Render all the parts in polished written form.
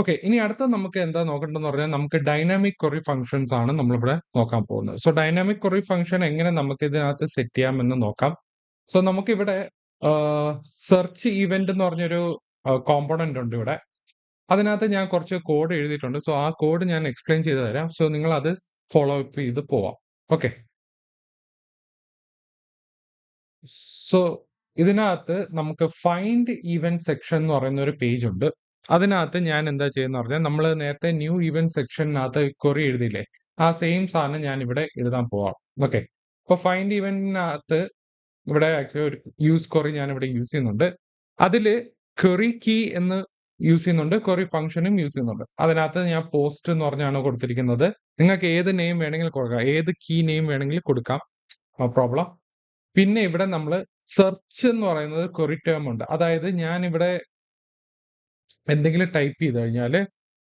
Okay. ഇനി അടുത്തത് നമുക്ക് എന്താ നോക്കണ്ടന്ന് പറഞ്ഞാൽ നമുക്ക് ഡൈനാമിക് ക്വറി ഫങ്ഷൻസ് ആണ് നമ്മളിവിടെ നോക്കാൻ പോകുന്നത്. സോ ഡൈനാമിക് ക്വറി ഫങ്ഷൻ എങ്ങനെ നമുക്ക് ഇതിനകത്ത് സെറ്റ് ചെയ്യാമെന്ന് നോക്കാം. സോ നമുക്കിവിടെ സെർച്ച് ഇവന്റ് എന്ന് പറഞ്ഞൊരു കോമ്പോണന്റ് ഉണ്ട് ഇവിടെ. അതിനകത്ത് ഞാൻ കുറച്ച് കോഡ് എഴുതിയിട്ടുണ്ട്. സോ ആ കോഡ് ഞാൻ എക്സ്പ്ലെയിൻ ചെയ്ത് തരാം. സോ നിങ്ങളത് ഫോളോ അപ്പ് ചെയ്ത് പോവാം. ഓക്കെ. സോ ഇതിനകത്ത് നമുക്ക് ഫൈൻഡ് ഇവന്റ് സെക്ഷൻ എന്ന് പറയുന്ന ഒരു പേജ് ഉണ്ട്. അതിനകത്ത് ഞാൻ എന്താ ചെയ്യുന്ന പറഞ്ഞാൽ നമ്മൾ നേരത്തെ ന്യൂ ഇവന്റ് സെക്ഷനകത്ത് ക്വറി എഴുതിയില്ലേ, ആ സെയിം സാധനം ഞാൻ ഇവിടെ എഴുതാൻ പോവാം. ഓക്കെ. അപ്പൊ ഫൈൻഡ് ഇവന്റിനകത്ത് ഇവിടെ ആക്ച്വലി ഒരു യൂസ് ക്വറി ഞാൻ ഇവിടെ യൂസ് ചെയ്യുന്നുണ്ട്. അതില് ക്വറി കീ എന്ന് യൂസ് ചെയ്യുന്നുണ്ട്, ക്വറി ഫംഗ്ഷനും യൂസ് ചെയ്യുന്നുണ്ട്. അതിനകത്ത് ഞാൻ പോസ്റ്റ് എന്ന് പറഞ്ഞാണ് കൊടുത്തിരിക്കുന്നത്. നിങ്ങൾക്ക് ഏത് നെയിം വേണമെങ്കിലും കൊടുക്കാം, ഏത് കീ നെയിം വേണമെങ്കിലും കൊടുക്കാം, നോ പ്രോബ്ലം. പിന്നെ ഇവിടെ നമ്മൾ സെർച്ച് എന്ന് പറയുന്നത് ക്വറി ടേം ഉണ്ട്. അതായത് ഞാൻ ഇവിടെ എന്തെങ്കിലും ടൈപ്പ് ചെയ്ത് കഴിഞ്ഞാൽ,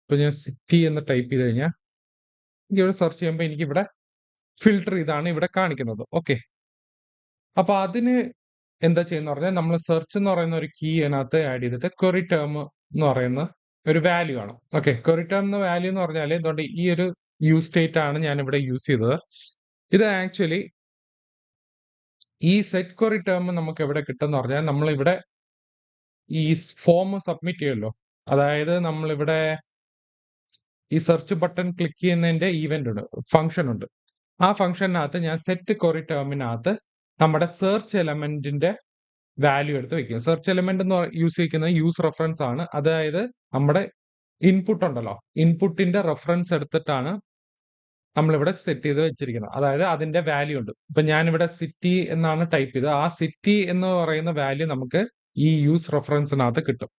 ഇപ്പൊ ഞാൻ സിറ്റി എന്ന് ടൈപ്പ് ചെയ്ത് കഴിഞ്ഞാൽ എനിക്ക് ഇവിടെ സെർച്ച് ചെയ്യുമ്പോൾ എനിക്ക് ഇവിടെ ഫിൽട്ടർ ചെയ്താണ് ഇവിടെ കാണിക്കുന്നത്. ഓക്കെ. അപ്പൊ അതിന് എന്താ ചെയ്യുന്ന പറഞ്ഞാൽ നമ്മൾ സെർച്ച് എന്ന് പറയുന്ന ഒരു കീ അതിനകത്ത് ആഡ് ചെയ്തിട്ട് ക്വറി ടേം എന്ന് പറയുന്ന ഒരു വാല്യൂ ആണ്. ഓക്കെ. ക്വറി ടേം എന്ന വാല്യൂ എന്ന് പറഞ്ഞാൽ എന്തുകൊണ്ട് ഈ ഒരു യൂസ് സ്റ്റേറ്റ് ആണ് ഞാൻ ഇവിടെ യൂസ് ചെയ്തത്. ഇത് ആക്ച്വലി ഈ സെറ്റ് ക്വറി ടേം നമുക്ക് എവിടെ കിട്ടുന്ന പറഞ്ഞാൽ നമ്മളിവിടെ ഈ ഫോം സബ്മിറ്റ് ചെയ്യുമല്ലോ, അതായത് നമ്മളിവിടെ ഈ സെർച്ച് ബട്ടൺ ക്ലിക്ക് ചെയ്യുന്നതിന്റെ ഈവന്റ് ഉണ്ട്, ഫംഗ്ഷൻ ഉണ്ട്. ആ ഫംഗ്ഷനകത്ത് ഞാൻ സെറ്റ് ക്വറി ടേമിനകത്ത് നമ്മുടെ സെർച്ച് എലമെന്റിന്റെ വാല്യൂ എടുത്ത് വെക്കും. സെർച്ച് എലമെന്റ് എന്ന് യൂസ് ചെയ്യുന്നത് യൂസ് റെഫറൻസ് ആണ്. അതായത് നമ്മുടെ ഇൻപുട്ട് ഉണ്ടല്ലോ, ഇൻപുട്ടിന്റെ റെഫറൻസ് എടുത്തിട്ടാണ് നമ്മളിവിടെ സെറ്റ് ചെയ്ത് വെച്ചിരിക്കുന്നത്. അതായത് അതിന്റെ വാല്യൂ ഉണ്ട്. ഇപ്പൊ ഞാനിവിടെ സിറ്റി എന്നാണ് ടൈപ്പ് ചെയ്തത്. ആ സിറ്റി എന്ന് പറയുന്ന വാല്യൂ നമുക്ക് ഈ യൂസ് റെഫറൻസിനകത്ത് കിട്ടും.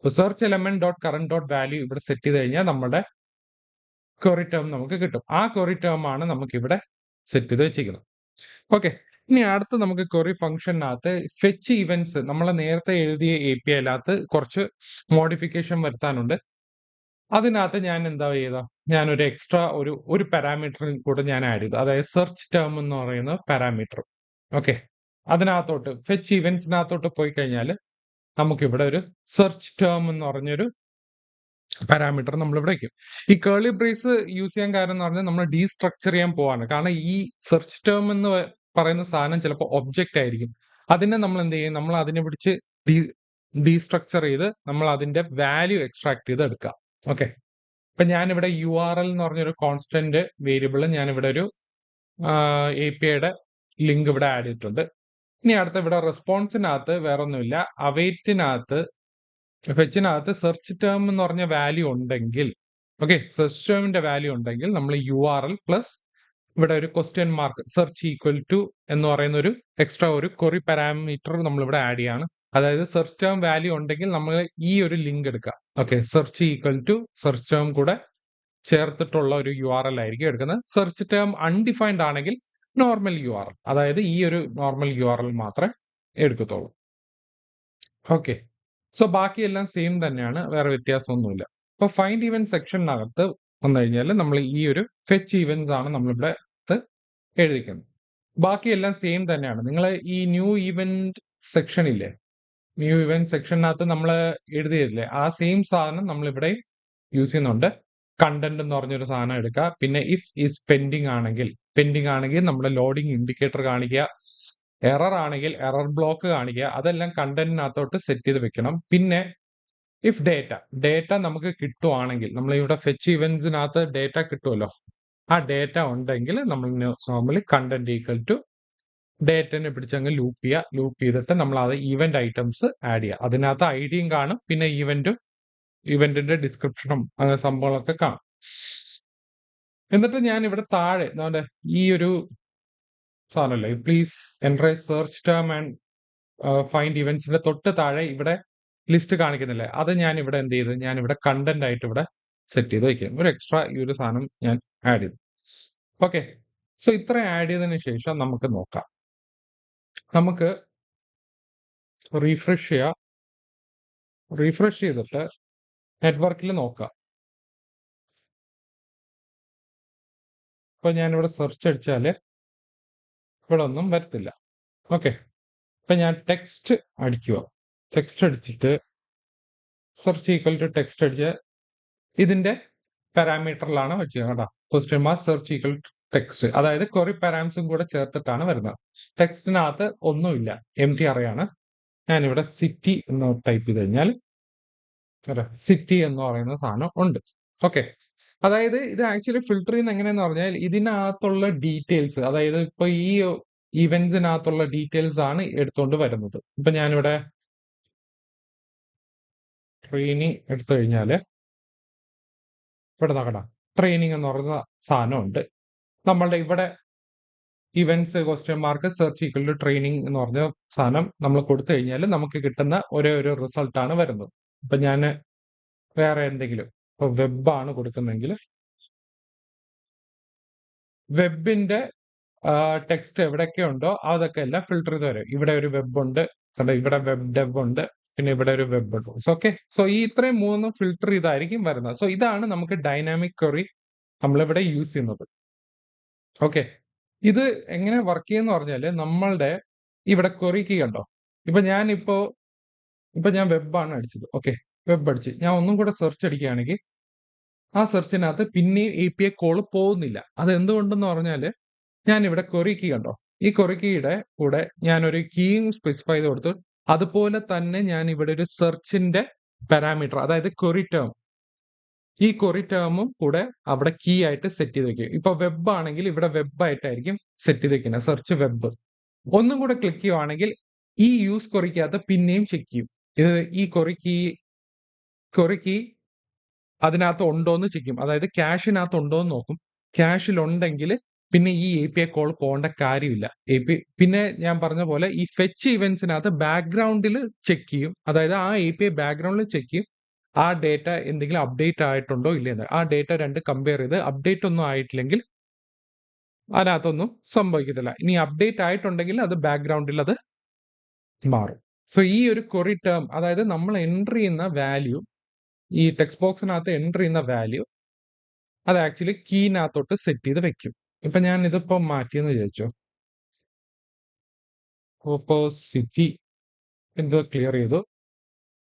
Search element dot current dot value ഇവിടെ സെറ്റ് ചെയ്ത് കഴിഞ്ഞാൽ നമ്മുടെ ക്വറി ടേം നമുക്ക് കിട്ടും. ആ ക്വറി ടേം ആണ് നമുക്ക് ഇവിടെ സെറ്റ് ചെയ്ത് വെച്ചിരിക്കുന്നത്. ഓക്കെ. ഇനി അടുത്ത് നമുക്ക് ക്വറി ഫംഗ്ഷനകത്ത് ഫെച്ച് ഇവന്റ്സ് നമ്മൾ നേരത്തെ എഴുതിയ API അകത്ത് കുറച്ച് മോഡിഫിക്കേഷൻ വരുത്താനുണ്ട്. അതിനകത്ത് ഞാൻ എന്താ ചെയ്ത, ഞാനൊരു എക്സ്ട്രാ ഒരു പാരാമീറ്റർ കൂടെ ഞാൻ ആഡ് ചെയ്തു. അതായത് സെർച്ച് ടേം എന്ന് പറയുന്ന പാരാമീറ്റർ. ഓക്കെ. അതിനകത്തോട്ട് ഫെച്ച് ഇവന്റ്സിനകത്തോട്ട് പോയി കഴിഞ്ഞാൽ നമുക്കിവിടെ ഒരു സെർച്ച് ടേം എന്ന് പറഞ്ഞൊരു പാരാമീറ്റർ നമ്മൾ ഇവിടെ വയ്ക്കും. ഈ കേർലി ബ്രേസ് യൂസ് ചെയ്യാൻ കാരണം എന്ന് പറഞ്ഞാൽ നമ്മൾ ഡീസ്ട്രക്ചർ ചെയ്യാൻ പോവാണ്. കാരണം ഈ സെർച്ച് ടേം എന്ന് പറയുന്ന സാധനം ചിലപ്പോൾ ഒബ്ജക്റ്റ് ആയിരിക്കും. അതിനെ നമ്മൾ എന്ത് ചെയ്യും, നമ്മൾ അതിനെ പിടിച്ച് ഡീസ്ട്രക്ചർ ചെയ്ത് നമ്മൾ അതിന്റെ വാല്യൂ എക്സ്ട്രാക്ട് ചെയ്ത് എടുക്കുക. ഓക്കെ. ഇപ്പൊ ഞാനിവിടെ URL എന്ന് പറഞ്ഞൊരു കോൺസ്റ്റന്റ് വേരിയബിൾ ഞാനിവിടെ ഒരു APIയുടെ ലിങ്ക് ഇവിടെ ആഡ് ചെയ്തിട്ടുണ്ട്. ഇനി അടുത്ത ഇവിടെ റെസ്പോൺസിനകത്ത് വേറെ ഒന്നുമില്ല, അവൈറ്റിനകത്ത് ഫെച്ചിനകത്ത് സെർച്ച് ടേം എന്ന് പറഞ്ഞ വാല്യൂ ഉണ്ടെങ്കിൽ, ഓക്കെ, സെർച്ച് ടേമിന്റെ വാല്യൂ ഉണ്ടെങ്കിൽ നമ്മൾ URL പ്ലസ് ഇവിടെ ഒരു question mark search equal to എന്ന് പറയുന്ന ഒരു എക്സ്ട്രാ ഒരു ക്വറി പാരാമീറ്റർ നമ്മൾ ഇവിടെ ആഡ് ചെയ്യാണ്. അതായത് സെർച്ച് ടേം വാല്യൂ ഉണ്ടെങ്കിൽ നമ്മൾ ഈ ഒരു ലിങ്ക് എടുക്കുക. Okay. Search equal to search term കൂടെ ചേർത്തിട്ടുള്ള ഒരു URL ആയിരിക്കും എടുക്കുന്നത്. സെർച്ച് ടേം അൺഡിഫൈൻഡ് ആണെങ്കിൽ നോർമൽ URL, അതായത് ഈ ഒരു നോർമൽ URL മാത്രമേ എടുക്കത്തുള്ളൂ. ഓക്കെ. സോ ബാക്കിയെല്ലാം സെയിം തന്നെയാണ്, വേറെ വ്യത്യാസമൊന്നുമില്ല. ഇപ്പൊ ഫൈൻഡ് ഇവന്റ് സെക്ഷനകത്ത് വന്നു കഴിഞ്ഞാൽ നമ്മൾ ഈ ഒരു ഫെച്ച് ഇവന്റ്സ് ആണ് നമ്മളിവിടെ എഴുതിക്കുന്നത്. ബാക്കിയെല്ലാം സെയിം തന്നെയാണ്. നിങ്ങൾ ഈ ന്യൂ ഇവന്റ് സെക്ഷൻ ഇല്ലേ, ന്യൂ ഇവന്റ് സെക്ഷനകത്ത് നമ്മൾ എഴുതിയില്ലേ, ആ സെയിം സാധനം നമ്മളിവിടെ യൂസ് ചെയ്യുന്നുണ്ട്. കണ്ടന്റ് എന്ന് പറഞ്ഞൊരു സാധനം എടുക്കുക. പിന്നെ ഇഫ് ഈസ് പെൻഡിങ് ആണെങ്കിൽ നമ്മുടെ ലോഡിംഗ് ഇൻഡിക്കേറ്റർ കാണിക്കുക. എറർ ആണെങ്കിൽ എറർ ബ്ലോക്ക് കാണിക്കുക. അതെല്ലാം കണ്ടന്റിനകത്തോട്ട് സെറ്റ് ചെയ്ത് വെക്കണം. പിന്നെ ഇഫ് ഡേറ്റ നമുക്ക് കിട്ടുവാണെങ്കിൽ, നമ്മൾ ഇവിടെ ഫെച്ച് ഇവന്റ്സിനകത്ത് ഡേറ്റ കിട്ടുമല്ലോ, ആ ഡേറ്റ ഉണ്ടെങ്കിൽ നമ്മൾ നോർമലി കണ്ടന്റ് ഈക്വൽ ടു ഡേറ്റനെ പിടിച്ചങ്ങ് ലൂപ്പ് ചെയ്തിട്ട് നമ്മൾ അത് ഇവന്റ് ഐറ്റംസ് ആഡ് ചെയ്യുക. അതിനകത്ത് ഐഡിയും കാണും, പിന്നെ ഇവന്റിന്റെ ഡിസ്ക്രിപ്ഷനും അങ്ങനെ സംഭവങ്ങളൊക്കെ കാണും. എന്നിട്ട് ഞാൻ ഇവിടെ താഴെ ഈ ഒരു സാധനമല്ലേ, please enter a search term and find ഇവന്റ്സിന്റെ തൊട്ട് താഴെ ഇവിടെ ലിസ്റ്റ് കാണിക്കുന്നില്ലേ, അത് ഞാൻ ഇവിടെ എന്ത് ചെയ്ത്, ഞാൻ ഇവിടെ കണ്ടന്റ് ആയിട്ട് ഇവിടെ സെറ്റ് ചെയ്ത് വയ്ക്കും. ഒരു എക്സ്ട്രാ ഈ ഒരു സാധനം ഞാൻ ആഡ് ചെയ്തു. ഓക്കെ. സോ ഇത്ര ആഡ് ചെയ്തതിനു ശേഷം നമുക്ക് നോക്കാം. നമുക്ക് റീഫ്രഷ് ചെയ്തിട്ട് നെറ്റ്വർക്കിൽ നോക്കാം. ഇപ്പൊ ഞാനിവിടെ സെർച്ച് അടിച്ചാല് ഇവിടെ ഒന്നും വരത്തില്ല. ഓക്കെ. ഇപ്പൊ ഞാൻ ടെക്സ്റ്റ് അടിക്കുക. ടെക്സ്റ്റ് അടിച്ചിട്ട് സെർച്ച് ഈക്വൽ ടു ടെക്സ്റ്റ് അടിച്ച് ഇതിന്റെ പാരാമീറ്ററിലാണ് വെച്ചിരിക്കുന്നത് കേട്ടോ. Question mark search equal text, അതായത് ക്വറി പാരാമീറ്റേഴ്സും കൂടെ ചേർത്തിട്ടാണ് വരുന്നത്. ടെക്സ്റ്റിനകത്ത് ഒന്നുമില്ല, എം ടി അറയാണ്. ഞാനിവിടെ സിറ്റി എന്ന് ടൈപ്പ് ചെയ്ത് കഴിഞ്ഞാൽ സിറ്റി എന്ന് പറയുന്ന സാധനം ഉണ്ട്. ഓക്കെ, അതായത് ഇത് ആക്ച്വലി ഫിൽട്ടർ ചെയ്യുന്ന എങ്ങനെയെന്ന് പറഞ്ഞാൽ ഇതിനകത്തുള്ള ഡീറ്റെയിൽസ്, അതായത് ഇപ്പൊ ഈ ഇവന്റ്സിനകത്തുള്ള ഡീറ്റെയിൽസ് ആണ് എടുത്തുകൊണ്ട് വരുന്നത്. ഇപ്പൊ ഞാനിവിടെ ട്രെയിനിങ് എടുത്തു കഴിഞ്ഞാല് ഇവിടെ നോക്കടാ, ട്രെയിനിങ് എന്ന് പറയുന്ന സാധനമുണ്ട്. നമ്മളുടെ ഇവിടെ events question mark search equal to training എന്ന് പറഞ്ഞ സാധനം നമ്മൾ കൊടുത്തു കഴിഞ്ഞാൽ നമുക്ക് കിട്ടുന്ന ഒരേ ഒരു റിസൾട്ടാണ് വരുന്നത്. ഇപ്പൊ ഞാൻ വേറെ എന്തെങ്കിലും ഇപ്പൊ വെബാണ് കൊടുക്കുന്നെങ്കിൽ വെബിന്റെ ടെക്സ്റ്റ് എവിടെയൊക്കെ ഉണ്ടോ അതൊക്കെ എല്ലാം ഫിൽട്ടർ ചെയ്ത് വരും. ഇവിടെ ഒരു വെബ് ഉണ്ട്, ഇവിടെ വെബ് ഡെവ് ഉണ്ട്, പിന്നെ ഇവിടെ ഒരു വെബ് ഉണ്ട്. ഓക്കെ, സോ ഈ ഇത്രയും മൂന്ന് ഫിൽട്ടർ ചെയ്തായിരിക്കും വരുന്നത്. സോ ഇതാണ് നമുക്ക് ഡൈനാമിക് ക്വറി നമ്മളിവിടെ യൂസ് ചെയ്യുന്നത്. ഓക്കെ, ഇത് എങ്ങനെ വർക്ക് ചെയ്യുന്ന പറഞ്ഞാല് നമ്മളുടെ ഇവിടെ ക്വറി കീ കണ്ടോ. ഇപ്പൊ ഞാൻ വെബാണ് അടിച്ചത്. ഓക്കെ, വെബ് അടിച്ച് ഞാൻ ഒന്നും കൂടെ സെർച്ച് അടിക്കുകയാണെങ്കിൽ ആ സെർച്ചിനകത്ത് പിന്നെ API കോൾ പോകുന്നില്ല. അത് എന്തുകൊണ്ടെന്ന് പറഞ്ഞാല് ഞാൻ ഇവിടെ ക്വറി കീ കണ്ടോ, ഈ ക്വറി കീയുടെ കൂടെ ഞാനൊരു കീയും സ്പെസിഫൈ ചെയ്ത് കൊടുത്തു. അതുപോലെ തന്നെ ഞാൻ ഇവിടെ ഒരു സെർച്ചിന്റെ പാരാമീറ്റർ, അതായത് ക്വറി ടേം, ഈ ക്വറി ടേമും കൂടെ അവിടെ കീ ആയിട്ട് സെറ്റ് ചെയ്ത് വെക്കും. ഇപ്പൊ വെബ് ആണെങ്കിൽ ഇവിടെ വെബ് ആയിട്ടായിരിക്കും സെറ്റ് ചെയ്ത് വെക്കുന്നത്, സെർച്ച് വെബ്. ഒന്നും കൂടെ ക്ലിക്ക് ചെയ്യുവാണെങ്കിൽ ഈ യൂസ് ക്വറിക്കകത്ത് പിന്നെയും ചെക്ക് ചെയ്യും. ഇത് ഈ ക്വറി കീ അതിനകത്ത് ഉണ്ടോന്ന് ചെക്ക് ചെയ്യും, അതായത് ക്യാഷിനകത്ത് ഉണ്ടോന്ന് നോക്കും. ക്യാഷിലുണ്ടെങ്കിൽ പിന്നെ ഈ API കോൾ പോകേണ്ട കാര്യമില്ല. പിന്നെ ഞാൻ പറഞ്ഞ പോലെ ഈ ഫെച്ച് ഇവന്റ്സിനകത്ത് ബാക്ക്ഗ്രൗണ്ടിൽ ചെക്ക് ചെയ്യും, അതായത് ആ API ബാക്ക്ഗ്രൗണ്ടിൽ ചെക്ക് ചെയ്യും ആ ഡേറ്റ എന്തെങ്കിലും അപ്ഡേറ്റ് ആയിട്ടുണ്ടോ ഇല്ലെന്ന്. ആ ഡേറ്റ രണ്ട് കമ്പയർ ചെയ്ത് അപ്ഡേറ്റ് ഒന്നും ആയിട്ടില്ലെങ്കിൽ അതിനകത്തൊന്നും സംഭവിക്കത്തില്ല. ഇനി അപ്ഡേറ്റ് ആയിട്ടുണ്ടെങ്കിൽ അത് ബാക്ക്ഗ്രൗണ്ടിൽ അത് മാറും. സോ ഈ ഒരു ക്വറി ടേം, അതായത് നമ്മൾ എൻ്റർ ചെയ്യുന്ന വാല്യൂ, ഈ ടെക്സ്റ്റ് ബോക്സിനകത്ത് എൻ്റർ ചെയ്യുന്ന വാല്യൂ അത് ആക്ച്വലി കീനകത്തോട്ട് സെറ്റ് ചെയ്ത് വെക്കും. ഇപ്പൊ ഞാൻ ഇതിപ്പോ മാറ്റിയെന്ന് വിചാരിച്ചോ, ഇപ്പോ സിറ്റി എന്ത് ക്ലിയർ ചെയ്തു,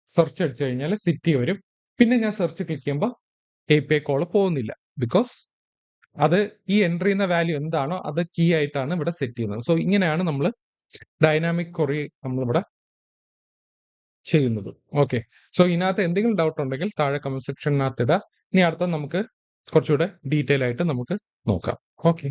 സെർച്ച് അടിച്ചു കഴിഞ്ഞാൽ സിറ്റി വരും. പിന്നെ ഞാൻ സെർച്ച് ക്ലിക്ക് ചെയ്യുമ്പോൾ API കോൾ പോകുന്നില്ല, ബിക്കോസ് അത് ഈ എൻ്റർ ചെയ്യുന്ന വാല്യൂ എന്താണോ അത് കീ ആയിട്ടാണ് ഇവിടെ സെറ്റ് ചെയ്യുന്നത്. സോ ഇങ്ങനെയാണ് നമ്മൾ ഡൈനാമിക് ക്വറി നമ്മളിവിടെ ചെയ്യുന്നത്. ഓക്കെ, സോ ഇതിനകത്ത് എന്തെങ്കിലും ഡൗട്ട് ഉണ്ടെങ്കിൽ താഴെ കമന്റ് സെക്ഷനകത്ത് ഇടുക. ഇനി അടുത്ത നമുക്ക് കുറച്ചുകൂടെ ഡീറ്റെയിൽ ആയിട്ട് നമുക്ക് നോക്കാം. ഓക്കെ.